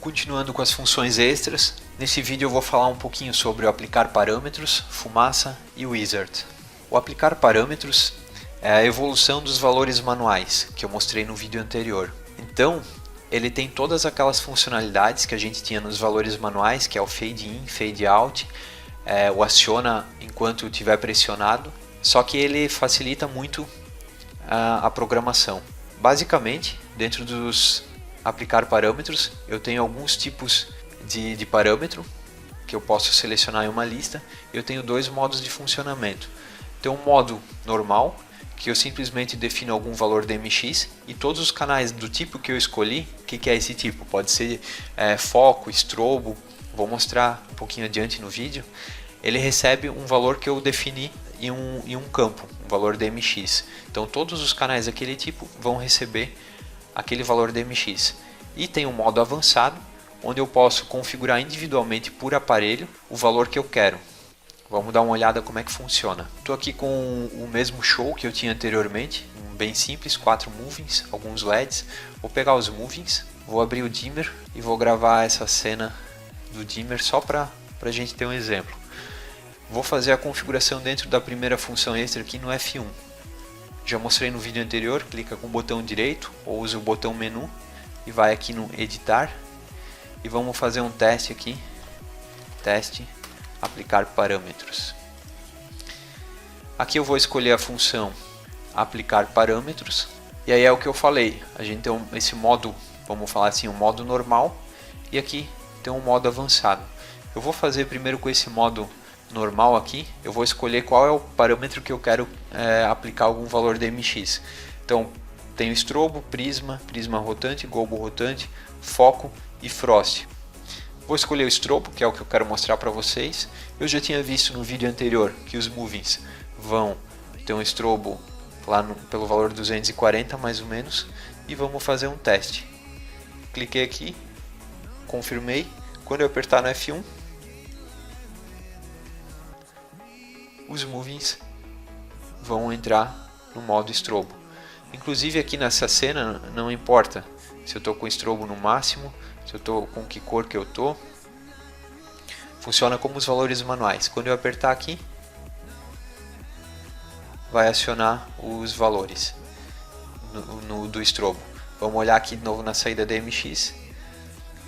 Continuando com as funções extras, nesse vídeo eu vou falar um pouquinho sobre o aplicar parâmetros, fumaça e wizard. O aplicar parâmetros é a evolução dos valores manuais que eu mostrei no vídeo anterior. Então, ele tem todas aquelas funcionalidades que a gente tinha nos valores manuais, que é o fade in, fade out, o aciona enquanto estiver pressionado, só que ele facilita muito a programação. Basicamente, dentro dos aplicar parâmetros, eu tenho alguns tipos de parâmetro que eu posso selecionar em uma lista. Eu tenho dois modos de funcionamento. Tem um modo normal, que eu simplesmente defino algum valor DMX, e todos os canais do tipo que eu escolhi, o que é esse tipo? Pode ser foco, estrobo, vou mostrar um pouquinho adiante no vídeo. Ele recebe um valor que eu defini em um campo, um valor DMX. Então todos os canais daquele tipo vão receber aquele valor DMX. E tem um modo avançado, onde eu posso configurar individualmente por aparelho o valor que eu quero. Vamos dar uma olhada como é que funciona. Estou aqui com o mesmo show que eu tinha anteriormente, bem simples, 4 movings, alguns LEDs. Vou pegar os movings, vou abrir o dimmer e vou gravar essa cena do dimmer só para a gente ter um exemplo. Vou fazer a configuração dentro da primeira função extra aqui no F1. Já mostrei no vídeo anterior, clica com o botão direito ou usa o botão menu e vai aqui no editar e vamos fazer um teste aqui, teste aplicar parâmetros. Aqui eu vou escolher a função aplicar parâmetros e aí é o que eu falei, a gente tem esse modo, vamos falar assim, um modo normal e aqui tem um modo avançado. Eu vou fazer primeiro com esse modo normal aqui, eu vou escolher qual é o parâmetro que eu quero aplicar algum valor DMX. Então tenho estrobo, prisma, prisma rotante, gobo rotante, foco e frost. Vou escolher o estrobo, que é o que eu quero mostrar para vocês. Eu já tinha visto no vídeo anterior que os movings vão ter um estrobo lá pelo valor 240 mais ou menos, e vamos fazer um teste. Cliquei aqui, confirmei. Quando eu apertar no F1, os movings vão entrar no modo estrobo. Inclusive aqui nessa cena não importa se eu estou com estrobo no máximo, se eu estou com que cor que eu estou. Funciona como os valores manuais. Quando eu apertar aqui, vai acionar os valores do estrobo. Vamos olhar aqui de novo na saída DMX.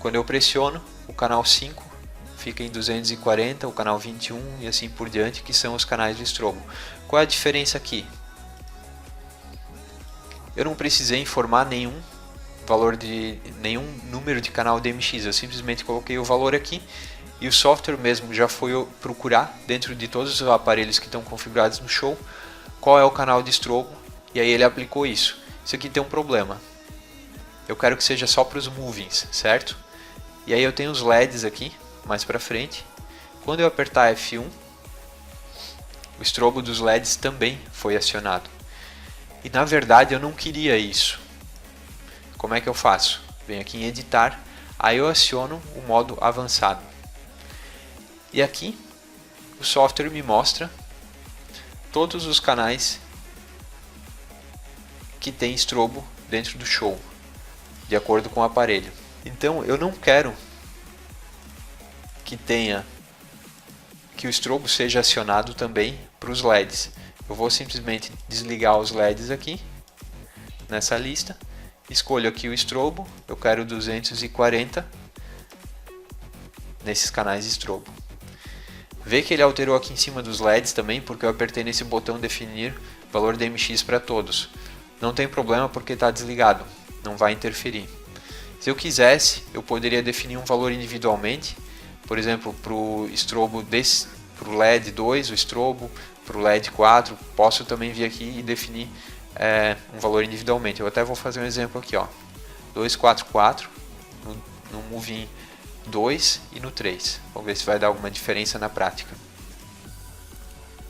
Quando eu pressiono, o canal 5 fica em 240, o canal 21 e assim por diante, que são os canais de estrobo. Qual é a diferença aqui? Eu não precisei informar nenhum número de canal DMX, eu simplesmente coloquei o valor aqui e o software mesmo já foi procurar dentro de todos os aparelhos que estão configurados no show qual é o canal de estrobo e aí ele aplicou isso. Isso aqui tem um problema, eu quero que seja só para os movings, certo? E aí eu tenho os LEDs aqui mais para frente. Quando eu apertar F1, o estrobo dos LEDs também foi acionado. E na verdade eu não queria isso. Como é que eu faço? Venho aqui em editar, aí eu aciono o modo avançado. E aqui o software me mostra todos os canais que tem estrobo dentro do show, de acordo com o aparelho. Então eu não quero que o estrobo seja acionado também para os LEDs. Eu vou simplesmente desligar os LEDs aqui nessa lista, escolho aqui o estrobo, eu quero 240 nesses canais de estrobo. Vê que ele alterou aqui em cima dos LEDs também, porque eu apertei nesse botão definir valor DMX para todos. Não tem problema porque está desligado, não vai interferir. Se eu quisesse, eu poderia definir um valor individualmente. Por exemplo, para o estrobo para o LED 2, o estrobo, para o LED 4, posso também vir aqui e definir um valor individualmente. Eu até vou fazer um exemplo aqui, ó, 244 no moving 2 e no 3. Vamos ver se vai dar alguma diferença na prática.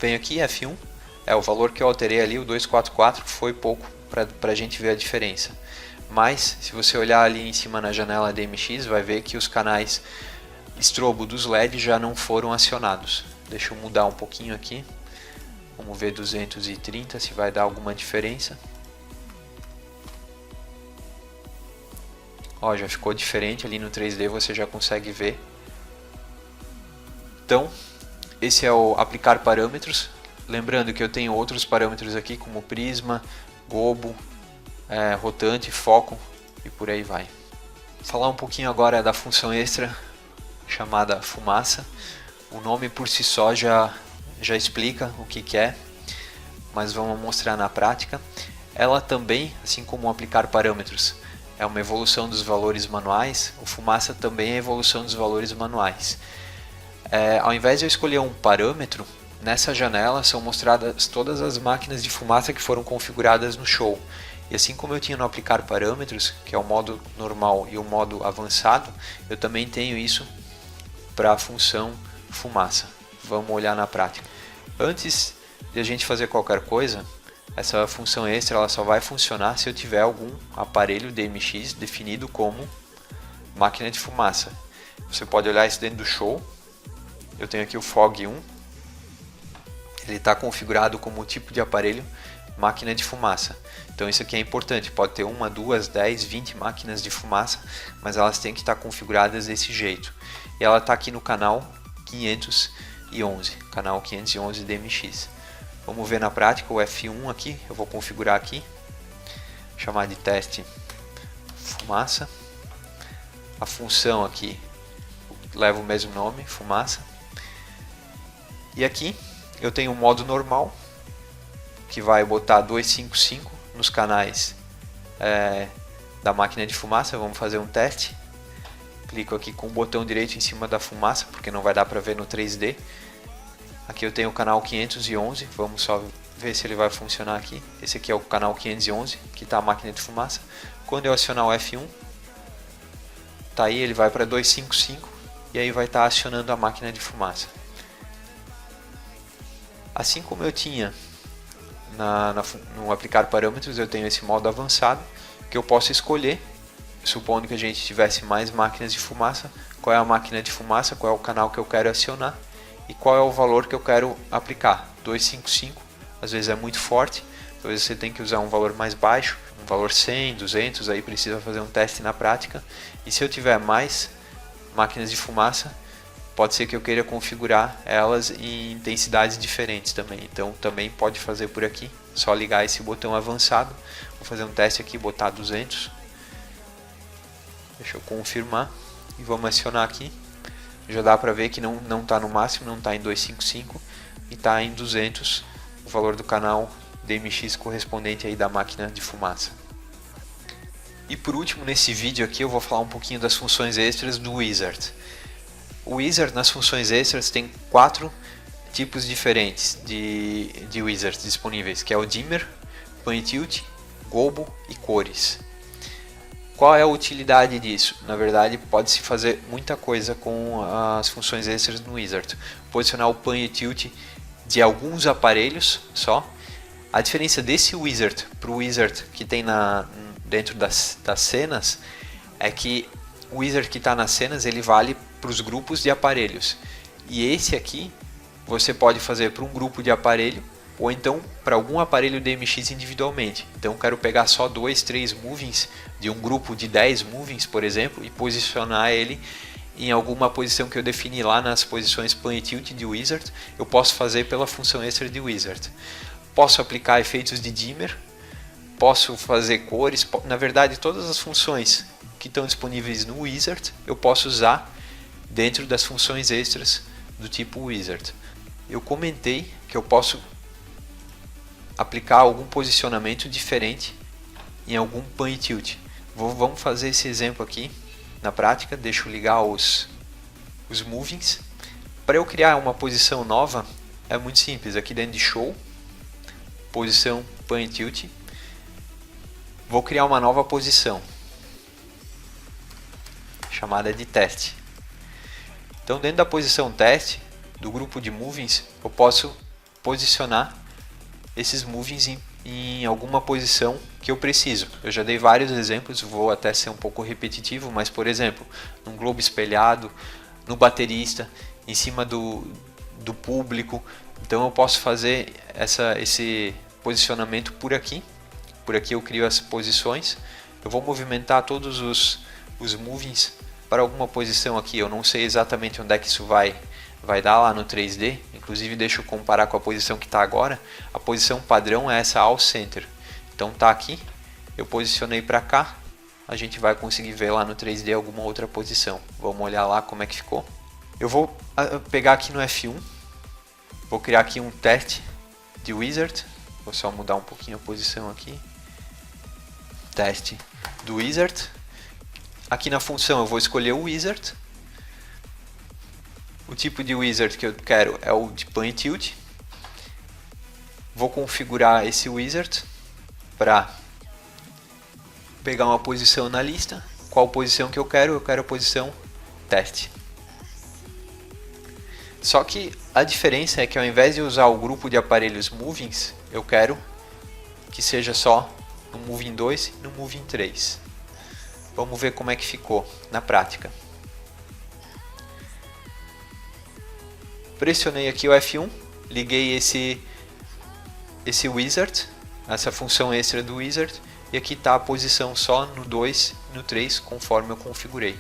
Venho aqui, F1, o valor que eu alterei ali, o 244, foi pouco para a gente ver a diferença. Mas, se você olhar ali em cima na janela DMX, vai ver que os canais estrobo dos LEDs já não foram acionados. Deixa eu mudar um pouquinho aqui. Vamos ver 230 se vai dar alguma diferença. Ó, já ficou diferente ali no 3D, você já consegue ver. Então, esse é o aplicar parâmetros. Lembrando que eu tenho outros parâmetros aqui, como prisma, gobo, rotante, foco e por aí vai. Falar um pouquinho agora da função extra chamada fumaça. O nome por si só já explica o que é, mas vamos mostrar na prática. Ela também, assim como aplicar parâmetros, é uma evolução dos valores manuais. O fumaça também é evolução dos valores manuais. Ao invés de eu escolher um parâmetro, nessa janela são mostradas todas as máquinas de fumaça que foram configuradas no show. E assim como eu tinha no aplicar parâmetros, que é o modo normal e o modo avançado, eu também tenho isso para a função fumaça. Vamos olhar na prática. Antes de a gente fazer qualquer coisa, essa função extra ela só vai funcionar se eu tiver algum aparelho DMX definido como máquina de fumaça. Você pode olhar isso dentro do show. Eu tenho aqui o FOG1. Ele está configurado como tipo de aparelho máquina de fumaça. Então isso aqui é importante, pode ter 1, 2, 10, 20 máquinas de fumaça, mas elas têm que estar configuradas desse jeito. E ela está aqui no canal 511, canal 511 DMX. Vamos ver na prática o F1 aqui, eu vou configurar aqui, chamar de teste fumaça. A função aqui leva o mesmo nome, fumaça. E aqui eu tenho o modo normal, que vai botar 255 nos canais da máquina de fumaça. Vamos fazer um teste. Clico aqui com o botão direito em cima da fumaça, porque não vai dar para ver no 3D. Aqui eu tenho o canal 511, vamos só ver se ele vai funcionar aqui. Esse aqui é o canal 511, que está a máquina de fumaça. Quando eu acionar o F1, tá aí, ele vai para 255 e aí vai estar acionando a máquina de Assim como eu tinha no aplicar parâmetros, eu tenho esse modo avançado que eu posso escolher, supondo que a gente tivesse mais máquinas de fumaça, qual é a máquina de fumaça, qual é o canal que eu quero acionar e qual é o valor que eu quero aplicar. 255 às vezes é muito forte, talvez você tenha que usar um valor mais baixo, um valor 100, 200, aí precisa fazer um teste na prática. E se eu tiver mais máquinas de fumaça, pode ser que eu queira configurar elas em intensidades diferentes também. Então também pode fazer por aqui, só ligar esse botão avançado. Vou fazer um teste aqui, botar 200. Deixa eu confirmar e vamos acionar aqui. Já dá para ver que não está no máximo, não está em 255 e está em 200 o valor do canal DMX correspondente aí da máquina de fumaça. E por último, nesse vídeo aqui eu vou falar um pouquinho das funções extras do Wizard. O Wizard, nas funções extras, tem 4 tipos diferentes de Wizard disponíveis, que é o Dimmer, Pan Tilt, Gobo e Cores. Qual é a utilidade disso? Na verdade, pode-se fazer muita coisa com as funções extras no Wizard. Posicionar o Pan e Tilt de alguns aparelhos só. A diferença desse Wizard para o Wizard que tem dentro das cenas é que o Wizard que está nas cenas ele vale para os grupos de aparelhos. E esse aqui você pode fazer para um grupo de aparelho ou então para algum aparelho DMX individualmente. Então eu quero pegar só 2, 3 movings de um grupo de 10 movings, por exemplo, e posicionar ele em alguma posição que eu defini lá nas posições Pan e Tilt de Wizard. Eu posso fazer pela função extra de Wizard. Posso aplicar efeitos de dimmer, posso fazer cores, na verdade todas as funções que estão disponíveis no Wizard eu posso usar dentro das funções extras do tipo Wizard. Eu comentei que eu posso aplicar algum posicionamento diferente em algum Pan e Tilt. Vamos fazer esse exemplo aqui na prática. Deixa eu ligar os movings. Para eu criar uma posição nova é muito simples. Aqui dentro de Show, posição Pan e Tilt, vou criar uma nova posição chamada de teste. Então dentro da posição teste do grupo de movings eu posso posicionar esses movings em alguma posição que eu preciso. Eu já dei vários exemplos, vou até ser um pouco repetitivo, mas por exemplo, num globo espelhado, no baterista, em cima do público. Então eu posso fazer esse posicionamento por aqui. Por aqui eu crio as posições. Eu vou movimentar todos os os movings para alguma posição aqui. Eu não sei exatamente onde é que isso vai dar lá no 3D. Inclusive deixa eu comparar com a posição que está agora. A posição padrão é essa All Center. Então tá aqui, eu posicionei para cá. A gente vai conseguir ver lá no 3D alguma outra posição. Vamos olhar lá como é que ficou. Eu vou pegar aqui no F1. Vou criar aqui um teste de Wizard. Vou só mudar um pouquinho a posição aqui. Teste do Wizard. Aqui na função eu vou escolher o Wizard. O tipo de Wizard que eu quero é o de Pan e Tilt. Vou configurar esse Wizard para pegar uma posição na lista. Qual posição que eu quero? Eu quero a posição teste. Só que a diferença é que ao invés de usar o grupo de aparelhos Movings, eu quero que seja só no Moving 2 e no Moving 3. Vamos ver como é que ficou na prática. Pressionei aqui o F1, liguei esse Wizard, essa função extra do Wizard, e aqui está a posição só no 2 e no 3, conforme eu configurei.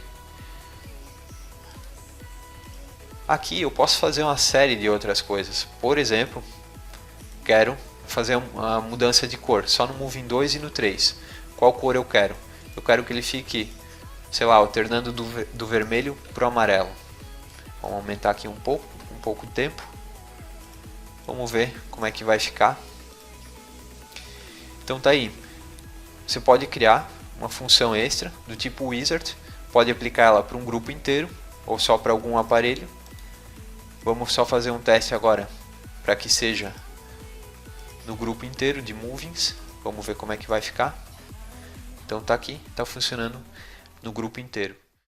Aqui eu posso fazer uma série de outras coisas. Por exemplo, quero fazer uma mudança de cor só no Moving 2 e no 3. Qual cor eu quero? Eu quero que ele fique, sei lá, alternando do vermelho para o amarelo. Vamos aumentar aqui um pouco de tempo. Vamos ver como é que vai ficar. Então tá aí. Você pode criar uma função extra do tipo Wizard. Pode aplicar ela para um grupo inteiro ou só para algum aparelho. Vamos só fazer um teste agora para que seja no grupo inteiro de movings. Vamos ver como é que vai ficar. Então tá aqui, tá funcionando no grupo inteiro.